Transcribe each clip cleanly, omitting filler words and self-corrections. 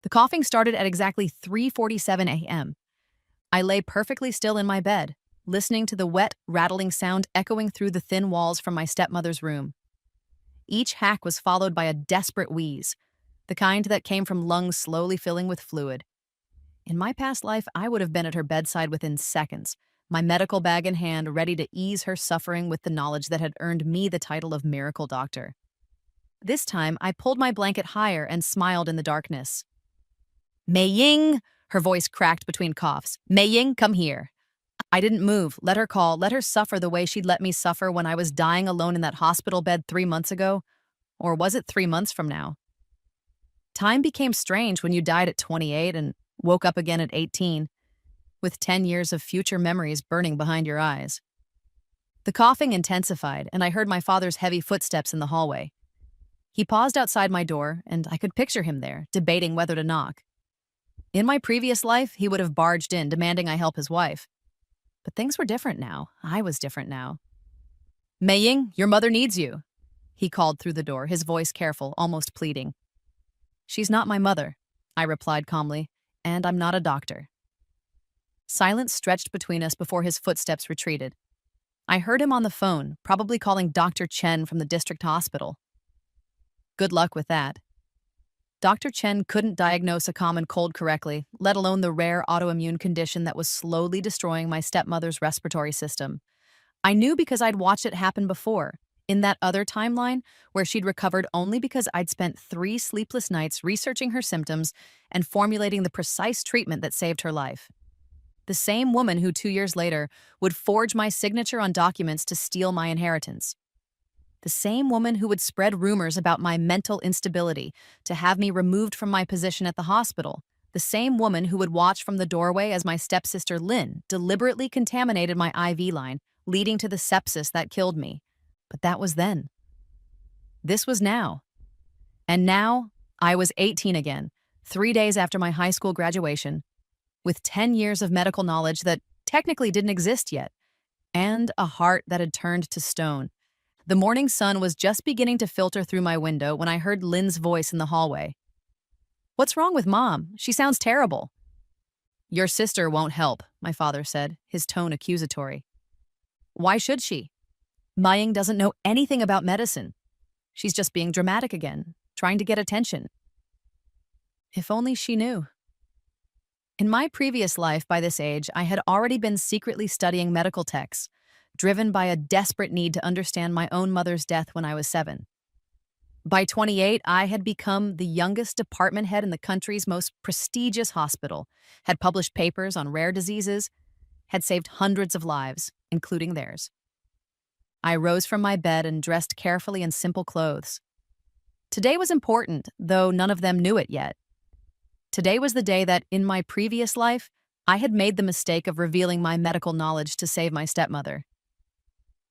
The coughing started at exactly 3:47 a.m. I lay perfectly still in my bed, listening to the wet, rattling sound echoing through the thin walls from my stepmother's room. Each hack was followed by a desperate wheeze, the kind that came from lungs slowly filling with fluid. In my past life, I would have been at her bedside within seconds, my medical bag in hand, ready to ease her suffering with the knowledge that had earned me the title of miracle doctor. This time, I pulled my blanket higher and smiled in the darkness. Mei Ying, her voice cracked between coughs. Mei Ying, come here. I didn't move. Let her call. Let her suffer the way she'd let me suffer when I was dying alone in that hospital bed 3 months ago. Or was it 3 months from now? Time became strange when you died at 28 and woke up again at 18, with 10 years of future memories burning behind your eyes. The coughing intensified, and I heard my father's heavy footsteps in the hallway. He paused outside my door, and I could picture him there, debating whether to knock. In my previous life, he would have barged in, demanding I help his wife. But things were different now. I was different now. Mei Ying, your mother needs you, he called through the door, his voice careful, almost pleading. She's not my mother, I replied calmly, and I'm not a doctor. Silence stretched between us before his footsteps retreated. I heard him on the phone, probably calling Dr. Chen from the district hospital. Good luck with that. Dr. Chen couldn't diagnose a common cold correctly, let alone the rare autoimmune condition that was slowly destroying my stepmother's respiratory system. I knew because I'd watched it happen before, in that other timeline where she'd recovered only because I'd spent 3 sleepless nights researching her symptoms and formulating the precise treatment that saved her life. The same woman who 2 years later would forge my signature on documents to steal my inheritance. The same woman who would spread rumors about my mental instability to have me removed from my position at the hospital. The same woman who would watch from the doorway as my stepsister Lynn deliberately contaminated my IV line, leading to the sepsis that killed me. But that was then. This was now. And now, I was 18 again, 3 days after my high school graduation, with 10 years of medical knowledge that technically didn't exist yet, and a heart that had turned to stone. The morning sun was just beginning to filter through my window when I heard Lynn's voice in the hallway. What's wrong with Mom? She sounds terrible. Your sister won't help, my father said, his tone accusatory. Why should she? Mei Ying doesn't know anything about medicine. She's just being dramatic again, trying to get attention. If only she knew. In my previous life, by this age, I had already been secretly studying medical texts, driven by a desperate need to understand my own mother's death when I was 7. By 28, I had become the youngest department head in the country's most prestigious hospital, had published papers on rare diseases, had saved hundreds of lives, including theirs. I rose from my bed and dressed carefully in simple clothes. Today was important, though none of them knew it yet. Today was the day that, in my previous life, I had made the mistake of revealing my medical knowledge to save my stepmother.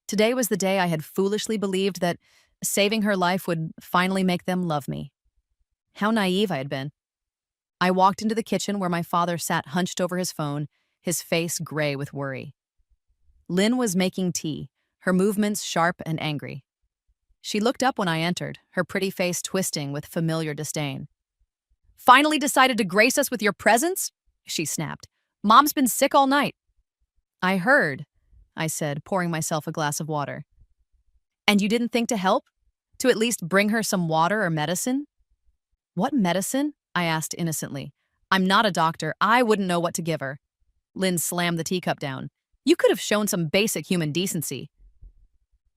Today was the day I had foolishly believed that saving her life would finally make them love me. How naive I had been. I walked into the kitchen where my father sat hunched over his phone, his face gray with worry. Lynn was making tea, her movements sharp and angry. She looked up when I entered, her pretty face twisting with familiar disdain. Finally decided to grace us with your presence? She snapped. Mom's been sick all night. I heard, I said, pouring myself a glass of water. And you didn't think to help? To at least bring her some water or medicine? What medicine? I asked innocently. I'm not a doctor. I wouldn't know what to give her. Lynn slammed the teacup down. You could have shown some basic human decency.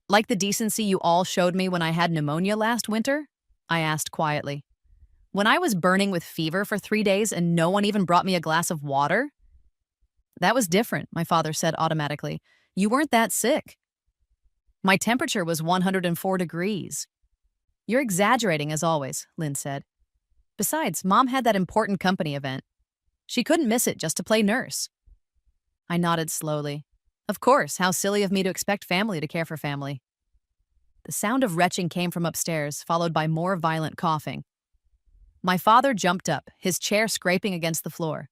Like the decency you all showed me when I had pneumonia last winter? I asked quietly. When I was burning with fever for 3 days and no one even brought me a glass of water? That was different, my father said automatically. You weren't that sick. My temperature was 104 degrees. You're exaggerating as always, Lynn said. Besides, Mom had that important company event. She couldn't miss it just to play nurse. I nodded slowly. Of course, how silly of me to expect family to care for family. The sound of retching came from upstairs, followed by more violent coughing. My father jumped up, his chair scraping against the floor.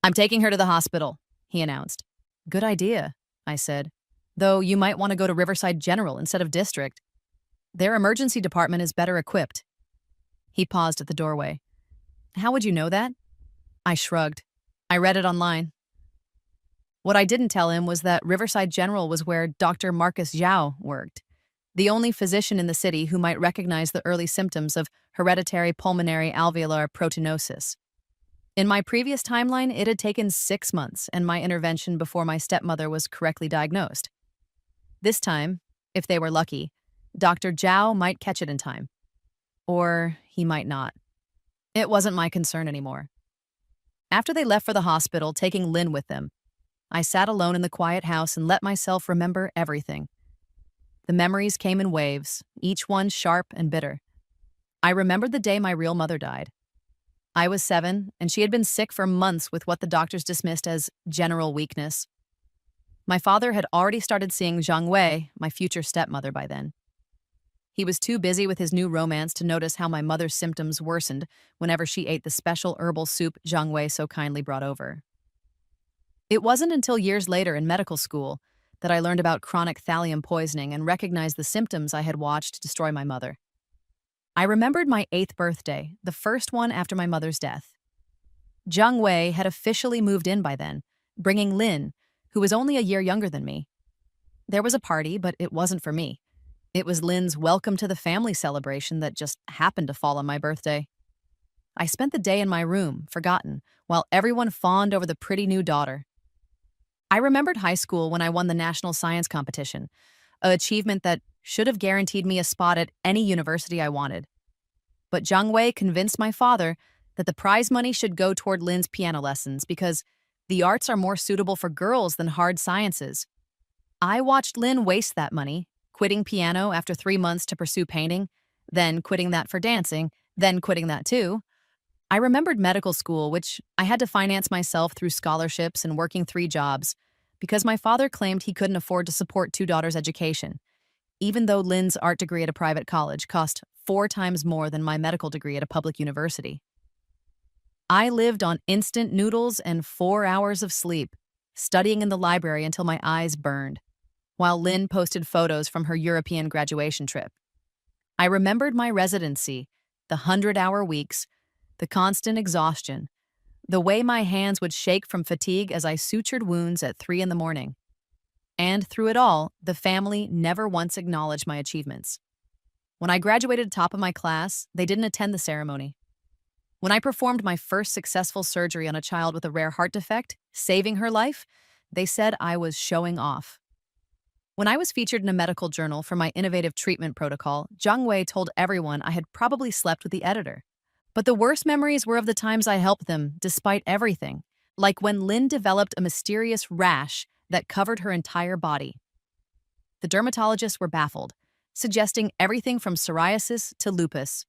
I'm taking her to the hospital, he announced. Good idea, I said. Though you might want to go to Riverside General instead of District. Their emergency department is better equipped. He paused at the doorway. How would you know that? I shrugged. I read it online. What I didn't tell him was that Riverside General was where Dr. Marcus Zhao worked, the only physician in the city who might recognize the early symptoms of hereditary pulmonary alveolar proteinosis. In my previous timeline, it had taken 6 months and my intervention before my stepmother was correctly diagnosed. This time, if they were lucky, Dr. Zhao might catch it in time. Or he might not. It wasn't my concern anymore. After they left for the hospital, taking Lynn with them, I sat alone in the quiet house and let myself remember everything. The memories came in waves, each one sharp and bitter. I remembered the day my real mother died. I was 7, and she had been sick for months with what the doctors dismissed as general weakness. My father had already started seeing Zhang Wei, my future stepmother, by then. He was too busy with his new romance to notice how my mother's symptoms worsened whenever she ate the special herbal soup Zhang Wei so kindly brought over. It wasn't until years later in medical school that I learned about chronic thallium poisoning and recognized the symptoms I had watched destroy my mother. I remembered my 8th birthday, the first one after my mother's death. Zhang Wei had officially moved in by then, bringing Lin, who was only a year younger than me. There was a party, but it wasn't for me. It was Lin's welcome to the family celebration that just happened to fall on my birthday. I spent the day in my room, forgotten, while everyone fawned over the pretty new daughter. I remembered high school when I won the national science competition, an achievement that should have guaranteed me a spot at any university I wanted. But Zhang Wei convinced my father that the prize money should go toward Lin's piano lessons because the arts are more suitable for girls than hard sciences. I watched Lin waste that money, quitting piano after 3 months to pursue painting, then quitting that for dancing, then quitting that too. I remembered medical school, which I had to finance myself through scholarships and working 3 jobs, because my father claimed he couldn't afford to support 2 daughters' education, even though Lin's art degree at a private college cost 4 times more than my medical degree at a public university. I lived on instant noodles and 4 hours of sleep, studying in the library until my eyes burned, while Lin posted photos from her European graduation trip. I remembered my residency, the 100-hour weeks, the constant exhaustion, the way my hands would shake from fatigue as I sutured wounds at 3 in the morning. And through it all, the family never once acknowledged my achievements. When I graduated top of my class, they didn't attend the ceremony. When I performed my first successful surgery on a child with a rare heart defect, saving her life, they said I was showing off. When I was featured in a medical journal for my innovative treatment protocol, Zhang Wei told everyone I had probably slept with the editor. But the worst memories were of the times I helped them, despite everything, like when Lin developed a mysterious rash that covered her entire body. The dermatologists were baffled, suggesting everything from psoriasis to lupus.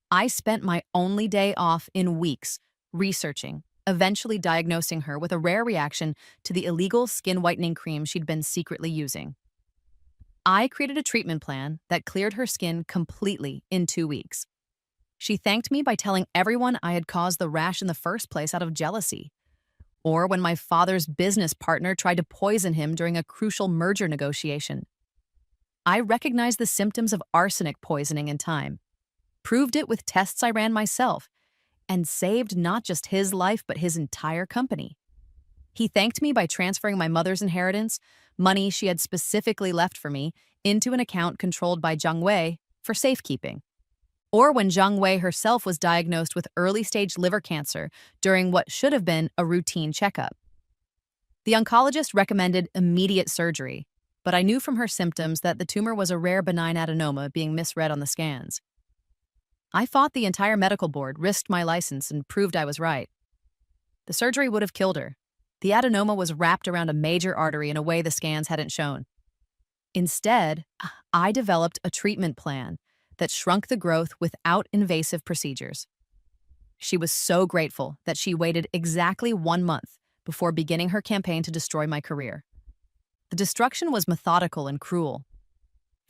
I spent my only day off in weeks researching, eventually diagnosing her with a rare reaction to the illegal skin whitening cream she'd been secretly using. I created a treatment plan that cleared her skin completely in 2 weeks. She thanked me by telling everyone I had caused the rash in the first place out of jealousy. Or when my father's business partner tried to poison him during a crucial merger negotiation. I recognized the symptoms of arsenic poisoning in time, proved it with tests I ran myself, and saved not just his life but his entire company. He thanked me by transferring my mother's inheritance, money she had specifically left for me, into an account controlled by Zhang Wei for safekeeping. Or when Zhang Wei herself was diagnosed with early-stage liver cancer during what should have been a routine checkup. The oncologist recommended immediate surgery, but I knew from her symptoms that the tumor was a rare benign adenoma being misread on the scans. I fought the entire medical board, risked my license, and proved I was right. The surgery would have killed her. The adenoma was wrapped around a major artery in a way the scans hadn't shown. Instead, I developed a treatment plan that shrunk the growth without invasive procedures. She was so grateful that she waited exactly 1 month before beginning her campaign to destroy my career. The destruction was methodical and cruel.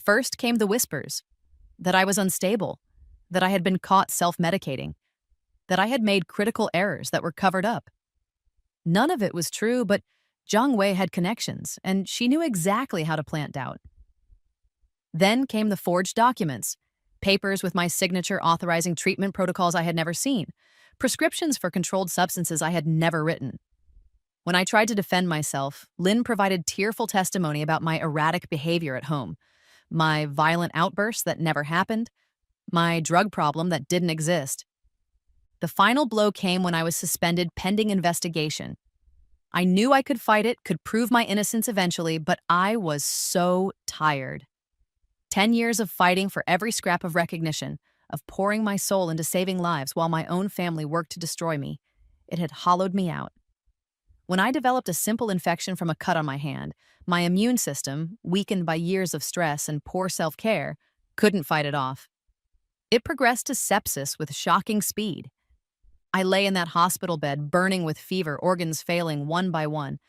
First came the whispers, that I was unstable, that I had been caught self-medicating, that I had made critical errors that were covered up. None of it was true, but Zhang Wei had connections, and she knew exactly how to plant doubt. Then came the forged documents, papers with my signature authorizing treatment protocols I had never seen, prescriptions for controlled substances I had never written. When I tried to defend myself, Lynn provided tearful testimony about my erratic behavior at home, my violent outbursts that never happened, my drug problem that didn't exist. The final blow came when I was suspended pending investigation. I knew I could fight it, could prove my innocence eventually, but I was so tired. 10 years of fighting for every scrap of recognition, of pouring my soul into saving lives while my own family worked to destroy me. It had hollowed me out. When I developed a simple infection from a cut on my hand, my immune system, weakened by years of stress and poor self-care, couldn't fight it off. It progressed to sepsis with shocking speed. I lay in that hospital bed, burning with fever, organs failing one by one,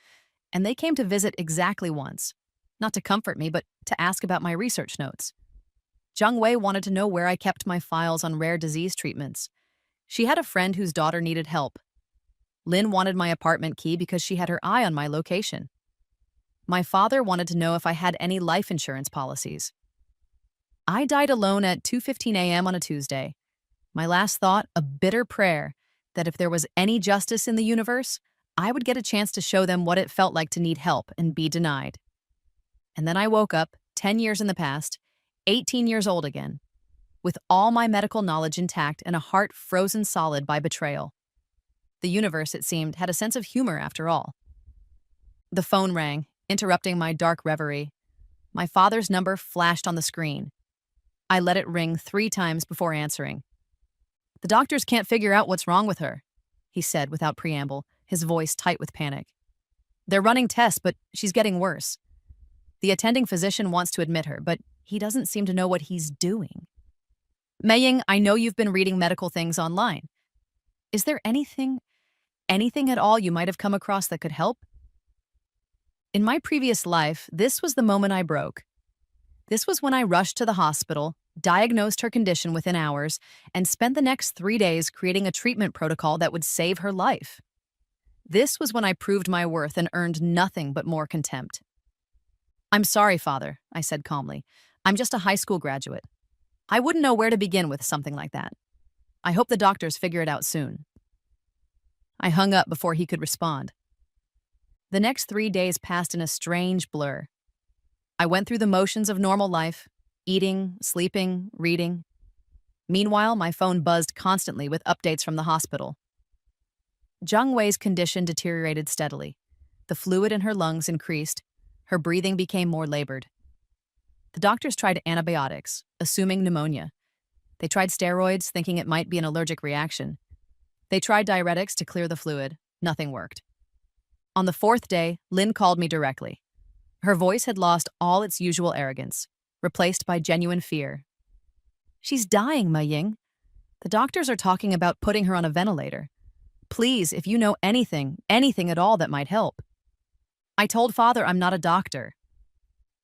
and they came to visit exactly once. Not to comfort me, but to ask about my research notes. Jung Wei wanted to know where I kept my files on rare disease treatments. She had a friend whose daughter needed help. Lynn wanted my apartment key because she had her eye on my location. My father wanted to know if I had any life insurance policies. I died alone at 2:15 a.m. on a Tuesday. My last thought, a bitter prayer, that if there was any justice in the universe, I would get a chance to show them what it felt like to need help and be denied. And then I woke up, 10 years in the past, 18 years old again, with all my medical knowledge intact and a heart frozen solid by betrayal. The universe, it seemed, had a sense of humor after all. The phone rang, interrupting my dark reverie. My father's number flashed on the screen. I let it ring 3 times before answering. "The doctors can't figure out what's wrong with her," he said without preamble, his voice tight with panic. "They're running tests, but she's getting worse. The attending physician wants to admit her, but he doesn't seem to know what he's doing. Meiying, I know you've been reading medical things online. Is there anything at all you might have come across that could help?" In my previous life, this was the moment I broke. This was when I rushed to the hospital, diagnosed her condition within hours, and spent the next 3 days creating a treatment protocol that would save her life. This was when I proved my worth and earned nothing but more contempt. "I'm sorry, Father," I said calmly. "I'm just a high school graduate. I wouldn't know where to begin with something like that. I hope the doctors figure it out soon." I hung up before he could respond. The next 3 days passed in a strange blur. I went through the motions of normal life, eating, sleeping, reading. Meanwhile, my phone buzzed constantly with updates from the hospital. Jung Wei's condition deteriorated steadily. The fluid in her lungs increased. Her breathing became more labored. The doctors tried antibiotics, assuming pneumonia. They tried steroids, thinking it might be an allergic reaction. They tried diuretics to clear the fluid. Nothing worked. On the 4th day, Lynn called me directly. Her voice had lost all its usual arrogance, replaced by genuine fear. "She's dying, Meiying. The doctors are talking about putting her on a ventilator. Please, if you know anything at all that might help." I told Father I'm not a doctor.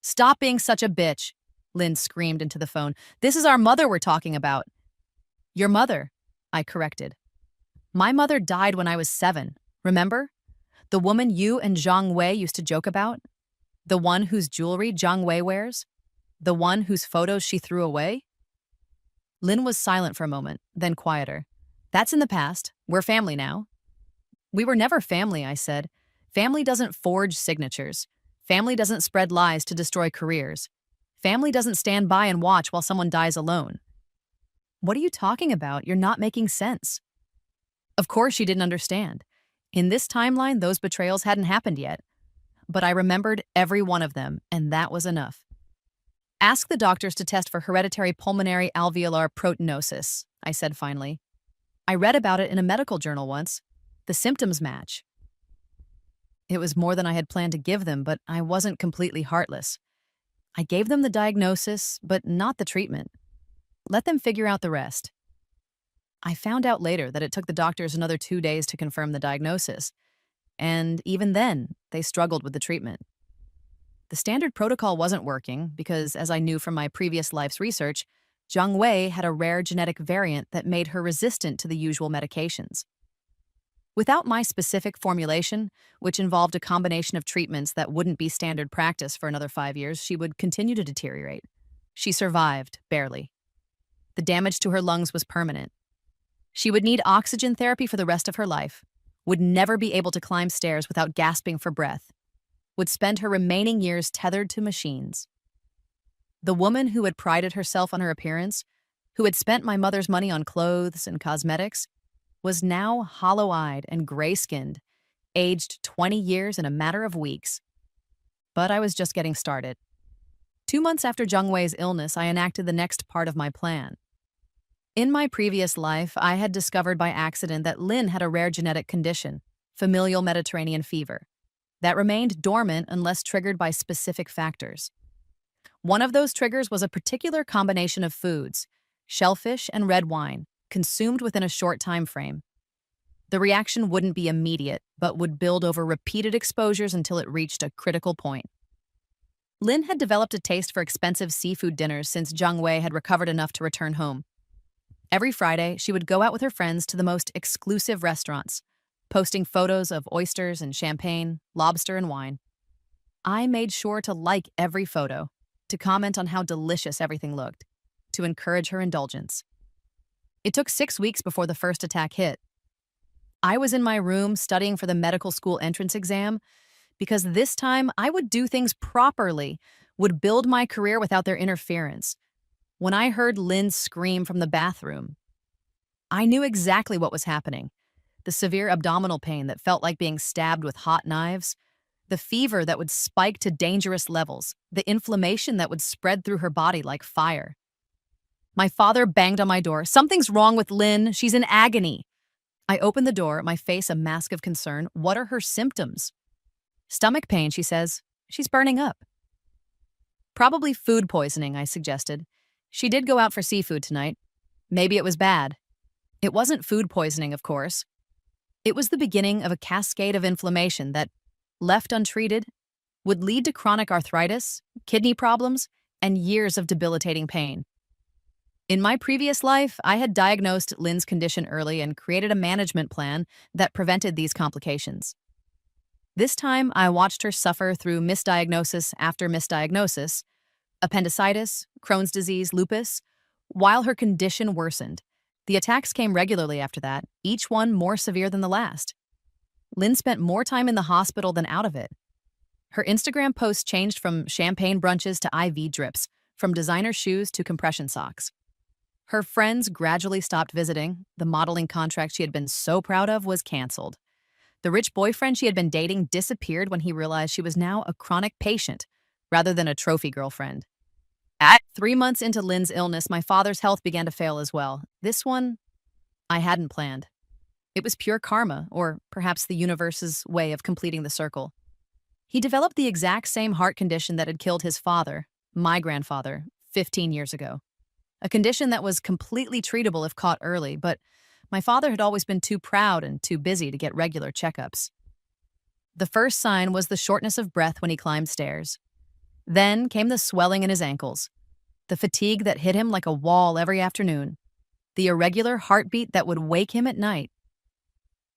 "Stop being such a bitch," Lynn screamed into the phone. "This is our mother we're talking about." "Your mother," I corrected. "My mother died when I was 7, remember? The woman you and Zhang Wei used to joke about? The one whose jewelry Zhang Wei wears? The one whose photos she threw away?" Lynn was silent for a moment, then quieter. "That's in the past. We're family now." "We were never family," I said. "Family doesn't forge signatures. Family doesn't spread lies to destroy careers. Family doesn't stand by and watch while someone dies alone." "What are you talking about? You're not making sense." Of course she didn't understand. In this timeline, those betrayals hadn't happened yet. But I remembered every one of them, and that was enough. "Ask the doctors to test for hereditary pulmonary alveolar proteinosis," I said finally. "I read about it in a medical journal once. The symptoms match." It was more than I had planned to give them, but I wasn't completely heartless. I gave them the diagnosis, but not the treatment. Let them figure out the rest. I found out later that it took the doctors another 2 days to confirm the diagnosis, and even then, they struggled with the treatment. The standard protocol wasn't working because, as I knew from my previous life's research, Zhang Wei had a rare genetic variant that made her resistant to the usual medications. Without my specific formulation, which involved a combination of treatments that wouldn't be standard practice for another 5 years, she would continue to deteriorate. She survived, barely. The damage to her lungs was permanent. She would need oxygen therapy for the rest of her life, would never be able to climb stairs without gasping for breath, would spend her remaining years tethered to machines. The woman who had prided herself on her appearance, who had spent my mother's money on clothes and cosmetics, was now hollow-eyed and gray-skinned, aged 20 years in a matter of weeks. But I was just getting started. 2 months after Jungwei's illness, I enacted the next part of my plan. In my previous life, I had discovered by accident that Lynn had a rare genetic condition, familial Mediterranean fever, that remained dormant unless triggered by specific factors. One of those triggers was a particular combination of foods, shellfish and red wine, consumed within a short time frame. The reaction wouldn't be immediate, but would build over repeated exposures until it reached a critical point. Lynn had developed a taste for expensive seafood dinners since Jungwei had recovered enough to return home. Every Friday, she would go out with her friends to the most exclusive restaurants, posting photos of oysters and champagne, lobster and wine. I made sure to like every photo, to comment on how delicious everything looked, to encourage her indulgence. It took 6 weeks before the first attack hit. I was in my room studying for the medical school entrance exam because this time I would do things properly, would build my career without their interference. When I heard Lynn scream from the bathroom, I knew exactly what was happening. The severe abdominal pain that felt like being stabbed with hot knives, the fever that would spike to dangerous levels, the inflammation that would spread through her body like fire. My father banged on my door. "Something's wrong with Lynn. She's in agony." I opened the door, my face a mask of concern. "What are her symptoms?" "Stomach pain," she says. "She's burning up." "Probably food poisoning," I suggested. "She did go out for seafood tonight. Maybe it was bad." It wasn't food poisoning, of course. It was the beginning of a cascade of inflammation that, left untreated, would lead to chronic arthritis, kidney problems, and years of debilitating pain. In my previous life, I had diagnosed Lynn's condition early and created a management plan that prevented these complications. This time, I watched her suffer through misdiagnosis after misdiagnosis, appendicitis, Crohn's disease, lupus, while her condition worsened. The attacks came regularly after that, each one more severe than the last. Lynn spent more time in the hospital than out of it. Her Instagram posts changed from champagne brunches to IV drips, from designer shoes to compression socks. Her friends gradually stopped visiting. The modeling contract she had been so proud of was canceled. The rich boyfriend she had been dating disappeared when he realized she was now a chronic patient rather than a trophy girlfriend. At 3 months into Lynn's illness, my father's health began to fail as well. This one, I hadn't planned. It was pure karma, or perhaps the universe's way of completing the circle. He developed the exact same heart condition that had killed his father, my grandfather, 15 years ago. A condition that was completely treatable if caught early, but my father had always been too proud and too busy to get regular checkups. The first sign was the shortness of breath when he climbed stairs. Then came the swelling in his ankles, the fatigue that hit him like a wall every afternoon, the irregular heartbeat that would wake him at night.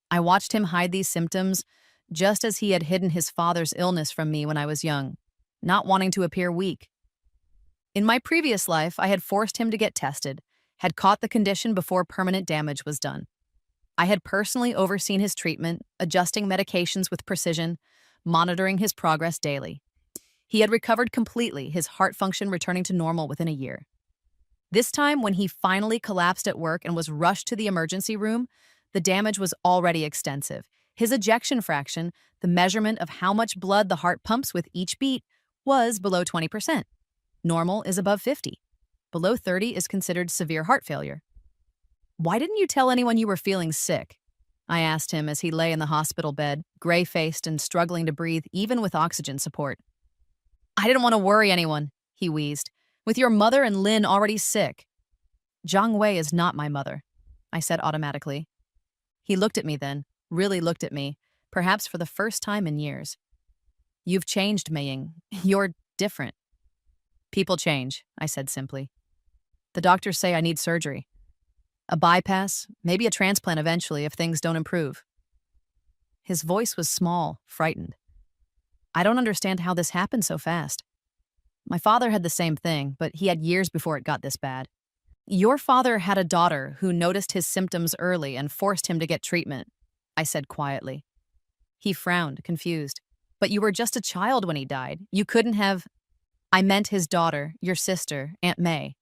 I watched him hide these symptoms just as he had hidden his father's illness from me when I was young, not wanting to appear weak. In my previous life, I had forced him to get tested, had caught the condition before permanent damage was done. I had personally overseen his treatment, adjusting medications with precision, monitoring his progress daily. He had recovered completely, his heart function returning to normal within a year. This time, when he finally collapsed at work and was rushed to the emergency room, the damage was already extensive. His ejection fraction, the measurement of how much blood the heart pumps with each beat, was below 20%. Normal is above 50. Below 30 is considered severe heart failure. "Why didn't you tell anyone you were feeling sick?" I asked him as he lay in the hospital bed, gray-faced and struggling to breathe even with oxygen support. "I didn't want to worry anyone," he wheezed, "with your mother and Lynn already sick." "Zhang Wei is not my mother," I said automatically. He looked at me then, really looked at me, perhaps for the first time in years. "You've changed, Meiying. You're different." "People change," I said simply. "The doctors say I need surgery. A bypass, maybe a transplant eventually if things don't improve." His voice was small, frightened. "I don't understand how this happened so fast. My father had the same thing, but he had years before it got this bad. Your father had a daughter who noticed his symptoms early and forced him to get treatment, I said quietly. He frowned, confused. But you were just a child when he died. You couldn't have. I meant his daughter, your sister, Aunt May.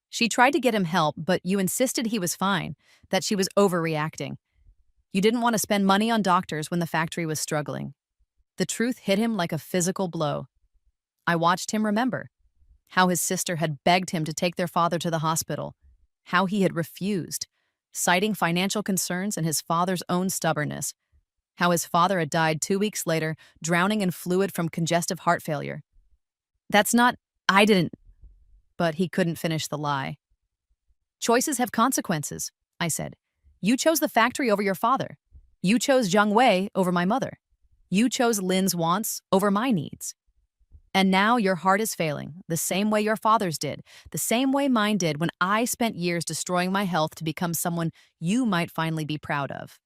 She tried to get him help, but you insisted he was fine, that she was overreacting. You didn't want to spend money on doctors when the factory was struggling. The truth hit him like a physical blow. I watched him remember how his sister had begged him to take their father to the hospital, how he had refused, citing financial concerns and his father's own stubbornness, how his father had died 2 weeks later, drowning in fluid from congestive heart failure. That's not, I didn't, but he couldn't finish the lie. Choices have consequences, I said. You chose the factory over your father. You chose Zhang Wei over my mother. You chose Lin's wants over my needs. And now your heart is failing, the same way your father's did, the same way mine did when I spent years destroying my health to become someone you might finally be proud of.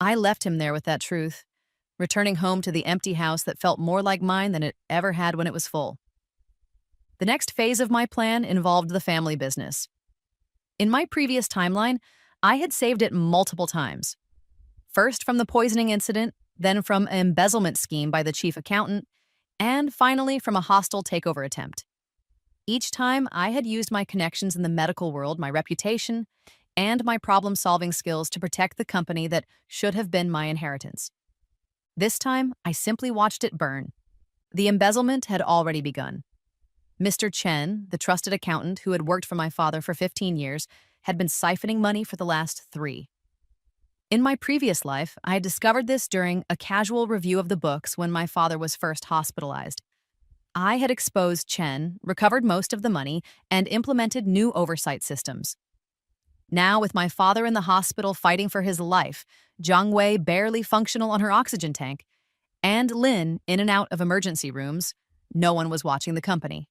I left him there with that truth, returning home to the empty house that felt more like mine than it ever had when it was full. The next phase of my plan involved the family business. In my previous timeline, I had saved it multiple times. First from the poisoning incident, then from an embezzlement scheme by the chief accountant, and finally from a hostile takeover attempt. Each time, I had used my connections in the medical world, my reputation, and my problem-solving skills to protect the company that should have been my inheritance. This time, I simply watched it burn. The embezzlement had already begun. Mr. Chen, the trusted accountant who had worked for my father for 15 years, had been siphoning money for the last 3. In my previous life, I had discovered this during a casual review of the books when my father was first hospitalized. I had exposed Chen, recovered most of the money, and implemented new oversight systems. Now, with my father in the hospital fighting for his life, Zhang Wei barely functional on her oxygen tank, and Lin in and out of emergency rooms, no one was watching the company.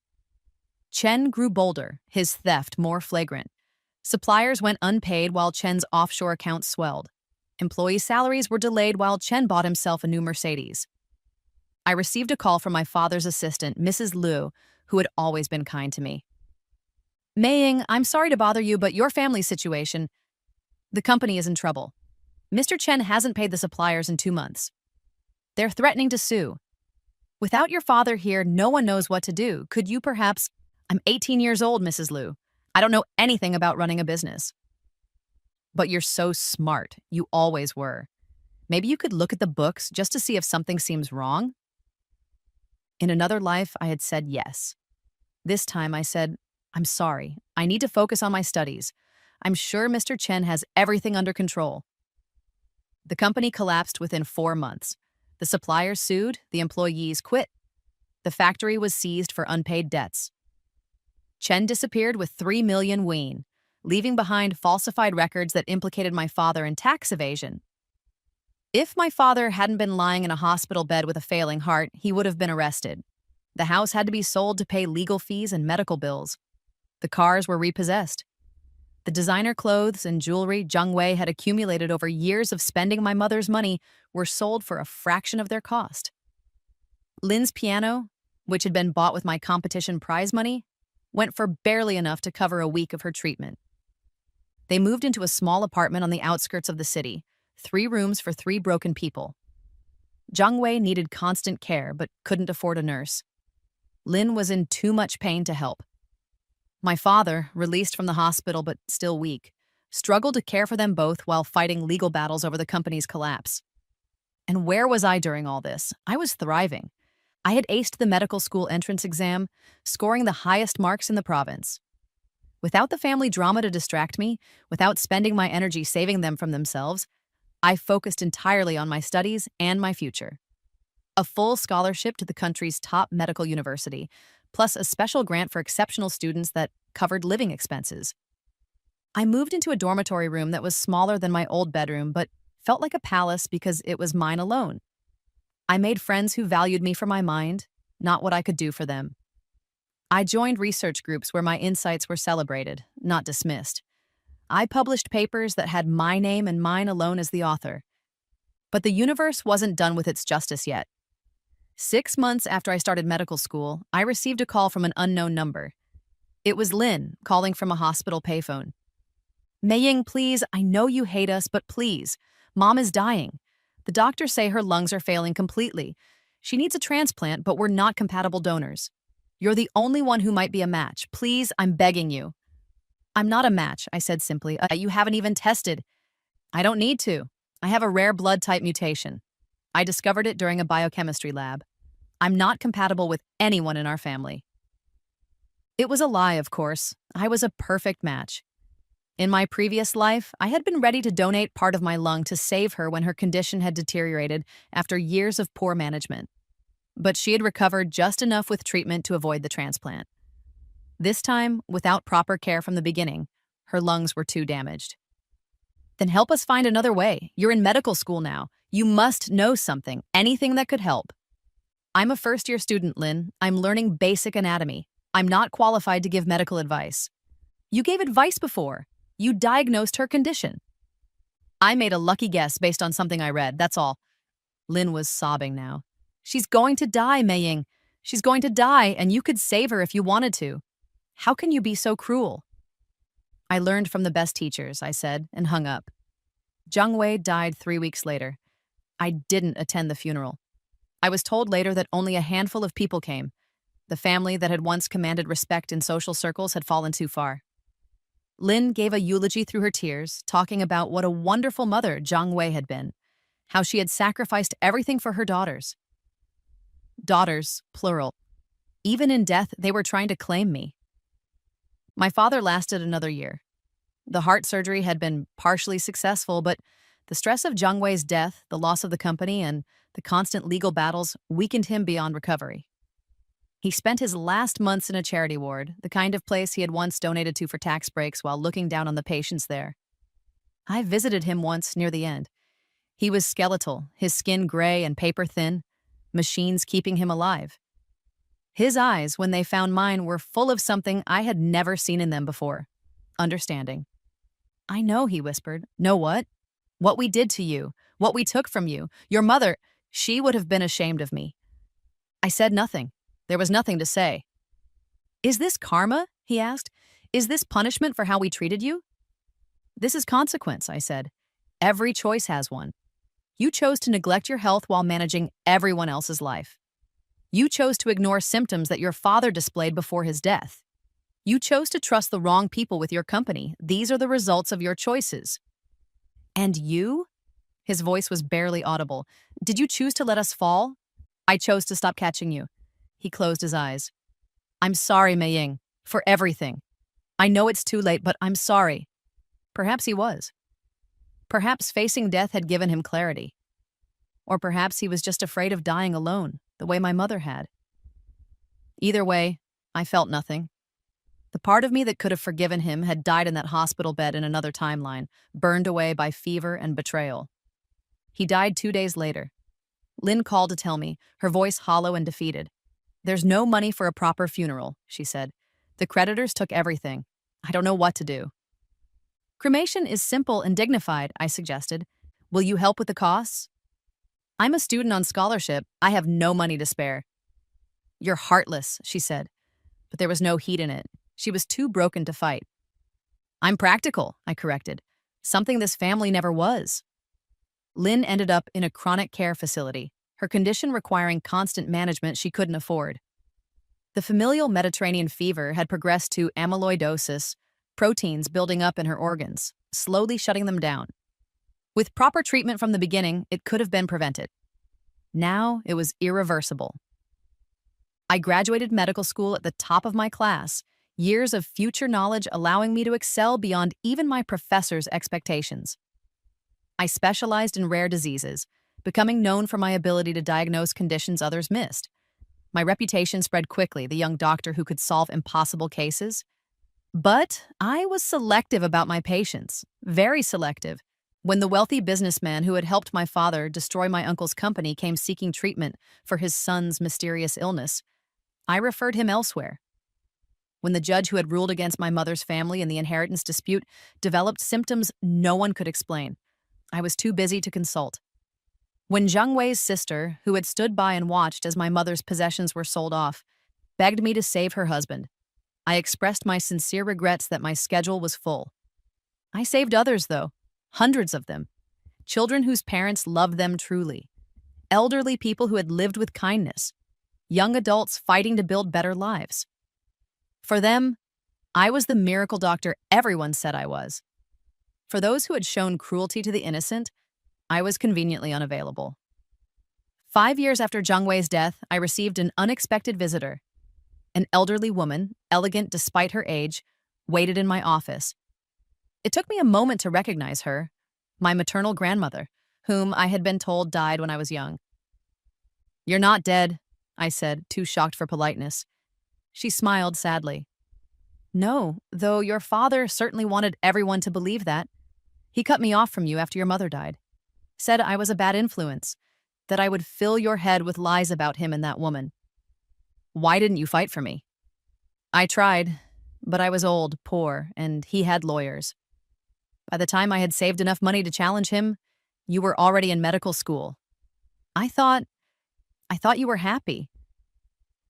Chen grew bolder, his theft more flagrant. Suppliers went unpaid while Chen's offshore accounts swelled. Employee salaries were delayed while Chen bought himself a new Mercedes. I received a call from my father's assistant, Mrs. Liu, who had always been kind to me. Maying, I'm sorry to bother you, but your family's situation, the company is in trouble. Mr. Chen hasn't paid the suppliers in 2 months. They're threatening to sue. Without your father here, no one knows what to do. Could you perhaps... I'm 18 years old, Mrs. Liu. I don't know anything about running a business. But you're so smart. You always were. Maybe you could look at the books just to see if something seems wrong? In another life, I had said yes. This time I said, I'm sorry. I need to focus on my studies. I'm sure Mr. Chen has everything under control. The company collapsed within 4 months. The suppliers sued, the employees quit. The factory was seized for unpaid debts. Chen disappeared with 3 million yuan, leaving behind falsified records that implicated my father in tax evasion. If my father hadn't been lying in a hospital bed with a failing heart, he would have been arrested. The house had to be sold to pay legal fees and medical bills. The cars were repossessed. The designer clothes and jewelry Zhang Wei had accumulated over years of spending my mother's money were sold for a fraction of their cost. Lin's piano, which had been bought with my competition prize money, went for barely enough to cover a week of her treatment. They moved into a small apartment on the outskirts of the city, 3 rooms for 3 broken people. Zhang Wei needed constant care but couldn't afford a nurse. Lin was in too much pain to help. My father, released from the hospital but still weak, struggled to care for them both while fighting legal battles over the company's collapse. And where was I during all this? I was thriving. I had aced the medical school entrance exam, scoring the highest marks in the province. Without the family drama to distract me, without spending my energy saving them from themselves, I focused entirely on my studies and my future. A full scholarship to the country's top medical university, plus a special grant for exceptional students that covered living expenses. I moved into a dormitory room that was smaller than my old bedroom, but felt like a palace because it was mine alone. I made friends who valued me for my mind, not what I could do for them. I joined research groups where my insights were celebrated, not dismissed. I published papers that had my name and mine alone as the author. But the universe wasn't done with its justice yet. 6 months after I started medical school, I received a call from an unknown number. It was Lynn, calling from a hospital payphone. Meiying, please, I know you hate us, but please. Mom is dying. The doctors say her lungs are failing completely. She needs a transplant, but we're not compatible donors. You're the only one who might be a match. Please, I'm begging you. I'm not a match, I said simply. You haven't even tested. I don't need to. I have a rare blood type mutation. I discovered it during a biochemistry lab. I'm not compatible with anyone in our family. It was a lie, of course. I was a perfect match. In my previous life, I had been ready to donate part of my lung to save her when her condition had deteriorated after years of poor management. But she had recovered just enough with treatment to avoid the transplant. This time, without proper care from the beginning, her lungs were too damaged. Then help us find another way. You're in medical school now. You must know something, anything that could help. I'm a first-year student, Lynn. I'm learning basic anatomy. I'm not qualified to give medical advice. You gave advice before. You diagnosed her condition. I made a lucky guess based on something I read, that's all. Lynn was sobbing now. She's going to die, Meiying. She's going to die, and you could save her if you wanted to. How can you be so cruel? I learned from the best teachers, I said, and hung up. Zhang Wei died 3 weeks later. I didn't attend the funeral. I was told later that only a handful of people came. The family that had once commanded respect in social circles had fallen too far. Lynn gave a eulogy through her tears, talking about what a wonderful mother Zhang Wei had been, how she had sacrificed everything for her daughters. Daughters, plural. Even in death, they were trying to claim me. My father lasted another year. The heart surgery had been partially successful, but the stress of Zhang Wei's death, the loss of the company, and the constant legal battles weakened him beyond recovery. He spent his last months in a charity ward, the kind of place he had once donated to for tax breaks while looking down on the patients there. I visited him once near the end. He was skeletal, his skin gray and paper-thin, machines keeping him alive. His eyes, when they found mine, were full of something I had never seen in them before. Understanding. I know, he whispered. Know what? What we did to you, what we took from you, your mother, she would have been ashamed of me. I said nothing. There was nothing to say. Is this karma? He asked. Is this punishment for how we treated you? This is consequence, I said. Every choice has one. You chose to neglect your health while managing everyone else's life. You chose to ignore symptoms that your father displayed before his death. You chose to trust the wrong people with your company. These are the results of your choices. And you? His voice was barely audible. Did you choose to let us fall? I chose to stop catching you. He closed his eyes. I'm sorry, Meiying, for everything. I know it's too late, but I'm sorry. Perhaps he was. Perhaps facing death had given him clarity. Or perhaps he was just afraid of dying alone, the way my mother had. Either way, I felt nothing. The part of me that could have forgiven him had died in that hospital bed in another timeline, burned away by fever and betrayal. He died 2 days later. Lynn called to tell me, her voice hollow and defeated. There's no money for a proper funeral, she said. The creditors took everything. I don't know what to do. Cremation is simple and dignified, I suggested. Will you help with the costs? I'm a student on scholarship. I have no money to spare. You're heartless, she said. But there was no heat in it. She was too broken to fight. I'm practical, I corrected. Something this family never was. Lynn ended up in a chronic care facility, her condition requiring constant management she couldn't afford. The familial Mediterranean fever had progressed to amyloidosis, proteins building up in her organs, slowly shutting them down. With proper treatment from the beginning, it could have been prevented. Now it was irreversible. I graduated medical school at the top of my class, years of future knowledge allowing me to excel beyond even my professor's expectations. I specialized in rare diseases, becoming known for my ability to diagnose conditions others missed. My reputation spread quickly, the young doctor who could solve impossible cases. But I was selective about my patients, very selective. When the wealthy businessman who had helped my father destroy my uncle's company came seeking treatment for his son's mysterious illness, I referred him elsewhere. When the judge who had ruled against my mother's family in the inheritance dispute developed symptoms no one could explain, I was too busy to consult. When Zhang Wei's sister, who had stood by and watched as my mother's possessions were sold off, begged me to save her husband, I expressed my sincere regrets that my schedule was full. I saved others, though, hundreds of them, children whose parents loved them truly, elderly people who had lived with kindness, young adults fighting to build better lives. For them, I was the miracle doctor everyone said I was. For those who had shown cruelty to the innocent, I was conveniently unavailable. 5 years after Zhang Wei's death, I received an unexpected visitor. An elderly woman, elegant despite her age, waited in my office. It took me a moment to recognize her, my maternal grandmother, whom I had been told died when I was young. "You're not dead," I said, too shocked for politeness. She smiled sadly. "No, though your father certainly wanted everyone to believe that. He cut me off from you after your mother died. Said I was a bad influence, that I would fill your head with lies about him and that woman. Why didn't you fight for me?" "I tried, but I was old, poor, and he had lawyers. By the time I had saved enough money to challenge him, you were already in medical school. I thought you were happy.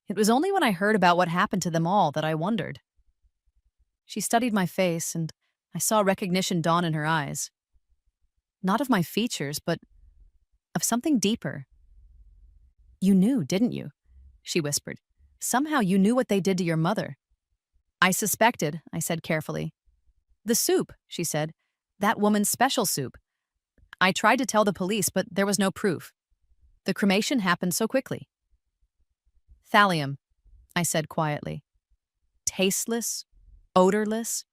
It was only when I heard about what happened to them all that I wondered." She studied my face, and I saw recognition dawn in her eyes. Not of my features, but of something deeper. "You knew, didn't you?" she whispered. "Somehow you knew what they did to your mother." "I suspected," I said carefully. "The soup," she said. "That woman's special soup. I tried to tell the police, but there was no proof. The cremation happened so quickly." "Thallium," I said quietly. "Tasteless, odorless,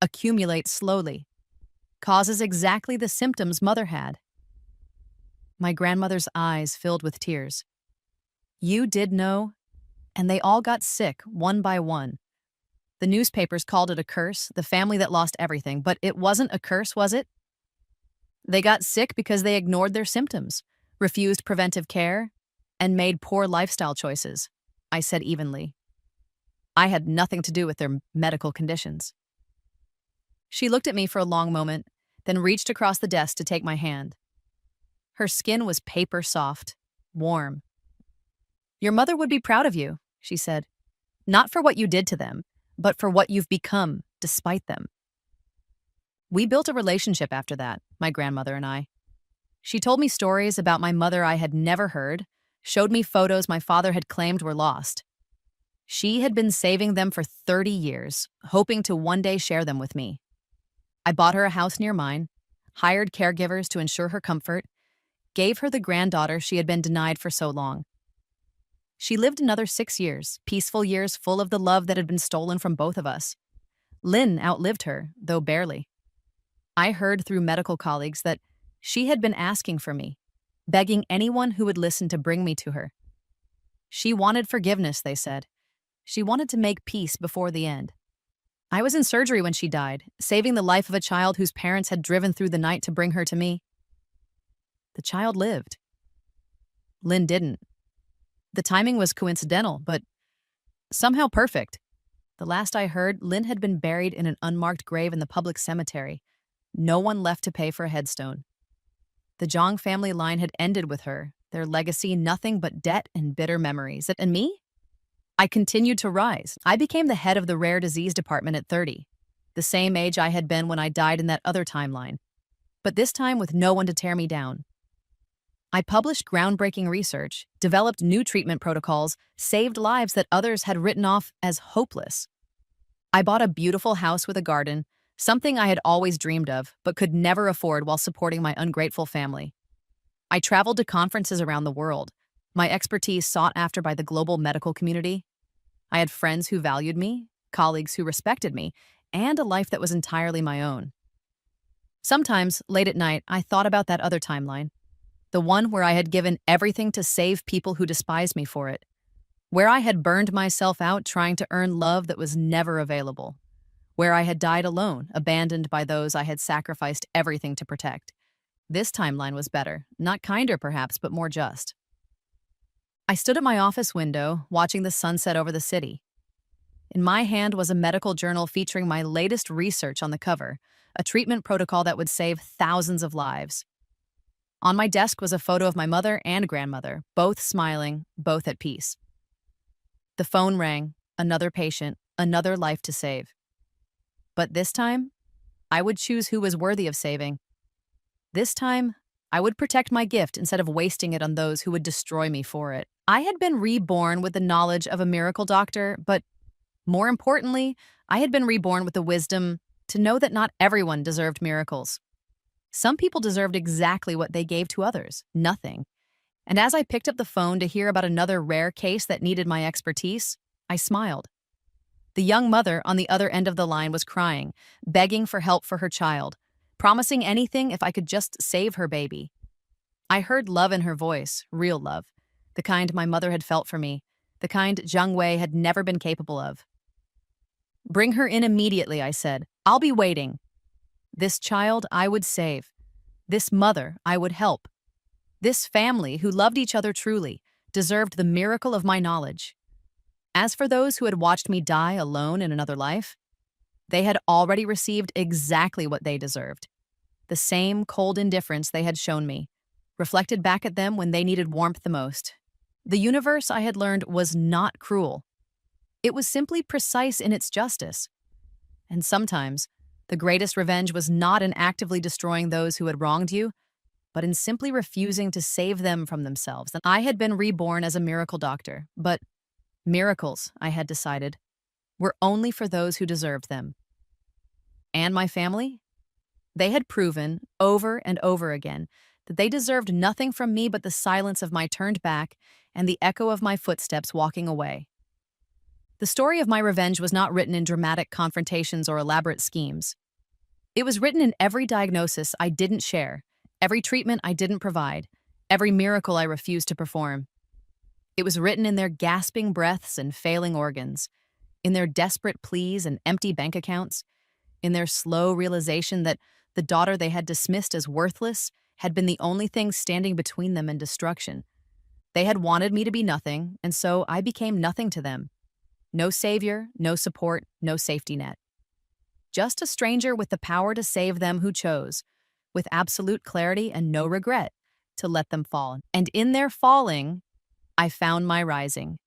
accumulates slowly, causes exactly the symptoms mother had." My grandmother's eyes filled with tears. "You did know, and they all got sick, one by one. The newspapers called it a curse, the family that lost everything, but it wasn't a curse, was it? They got sick because they ignored their symptoms, refused preventive care, and made poor lifestyle choices," I said evenly. "I had nothing to do with their medical conditions." She looked at me for a long moment, then reached across the desk to take my hand. Her skin was paper soft, warm. "Your mother would be proud of you," she said. "Not for what you did to them, but for what you've become despite them." We built a relationship after that, my grandmother and I. She told me stories about my mother I had never heard, showed me photos my father had claimed were lost. She had been saving them for 30 years, hoping to one day share them with me. I bought her a house near mine, hired caregivers to ensure her comfort, gave her the granddaughter she had been denied for so long. She lived another 6 years, peaceful years full of the love that had been stolen from both of us. Lynn outlived her, though barely. I heard through medical colleagues that she had been asking for me, begging anyone who would listen to bring me to her. She wanted forgiveness, they said. She wanted to make peace before the end. I was in surgery when she died, saving the life of a child whose parents had driven through the night to bring her to me. The child lived. Lynn didn't. The timing was coincidental, but somehow perfect. The last I heard, Lynn had been buried in an unmarked grave in the public cemetery. No one left to pay for a headstone. The Zhang family line had ended with her, their legacy nothing but debt and bitter memories. And me? I continued to rise. I became the head of the rare disease department at 30, the same age I had been when I died in that other timeline, but this time with no one to tear me down. I published groundbreaking research, developed new treatment protocols, saved lives that others had written off as hopeless. I bought a beautiful house with a garden, something I had always dreamed of, but could never afford while supporting my ungrateful family. I traveled to conferences around the world, my expertise sought after by the global medical community. I had friends who valued me, colleagues who respected me, and a life that was entirely my own. Sometimes, late at night, I thought about that other timeline. The one where I had given everything to save people who despised me for it, where I had burned myself out trying to earn love that was never available, where I had died alone, abandoned by those I had sacrificed everything to protect. This timeline was better, not kinder perhaps, but more just. I stood at my office window, watching the sunset over the city. In my hand was a medical journal featuring my latest research on the cover, a treatment protocol that would save thousands of lives. On my desk was a photo of my mother and grandmother, both smiling, both at peace. The phone rang, another patient, another life to save. But this time, I would choose who was worthy of saving. This time, I would protect my gift instead of wasting it on those who would destroy me for it. I had been reborn with the knowledge of a miracle doctor, but more importantly, I had been reborn with the wisdom to know that not everyone deserved miracles. Some people deserved exactly what they gave to others, nothing. And as I picked up the phone to hear about another rare case that needed my expertise, I smiled. The young mother on the other end of the line was crying, begging for help for her child, promising anything if I could just save her baby. I heard love in her voice, real love, the kind my mother had felt for me, the kind Zhang Wei had never been capable of. "Bring her in immediately," I said. "I'll be waiting." This child I would save. This mother I would help. This family, who loved each other truly, deserved the miracle of my knowledge. As for those who had watched me die alone in another life, they had already received exactly what they deserved. The same cold indifference they had shown me, reflected back at them when they needed warmth the most. The universe, I had learned, was not cruel. It was simply precise in its justice. And sometimes, the greatest revenge was not in actively destroying those who had wronged you, but in simply refusing to save them from themselves. And I had been reborn as a miracle doctor, but miracles, I had decided, were only for those who deserved them. And my family? They had proven, over and over again, that they deserved nothing from me but the silence of my turned back and the echo of my footsteps walking away. The story of my revenge was not written in dramatic confrontations or elaborate schemes. It was written in every diagnosis I didn't share, every treatment I didn't provide, every miracle I refused to perform. It was written in their gasping breaths and failing organs, in their desperate pleas and empty bank accounts, in their slow realization that the daughter they had dismissed as worthless had been the only thing standing between them and destruction. They had wanted me to be nothing, and so I became nothing to them. No savior, no support, no safety net. Just a stranger with the power to save them who chose, with absolute clarity and no regret, to let them fall. And in their falling, I found my rising.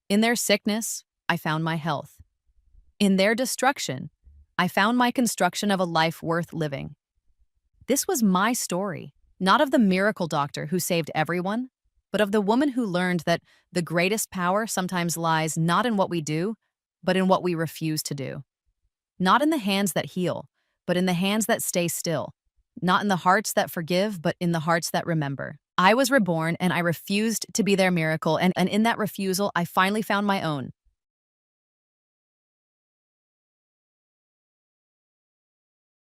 In their sickness, I found my health. In their destruction, I found my construction of a life worth living. This was my story, not of the miracle doctor who saved everyone, but of the woman who learned that the greatest power sometimes lies not in what we do, but in what we refuse to do. Not in the hands that heal, but in the hands that stay still. Not in the hearts that forgive, but in the hearts that remember. I was reborn, and I refused to be their miracle, and in that refusal, I finally found my own.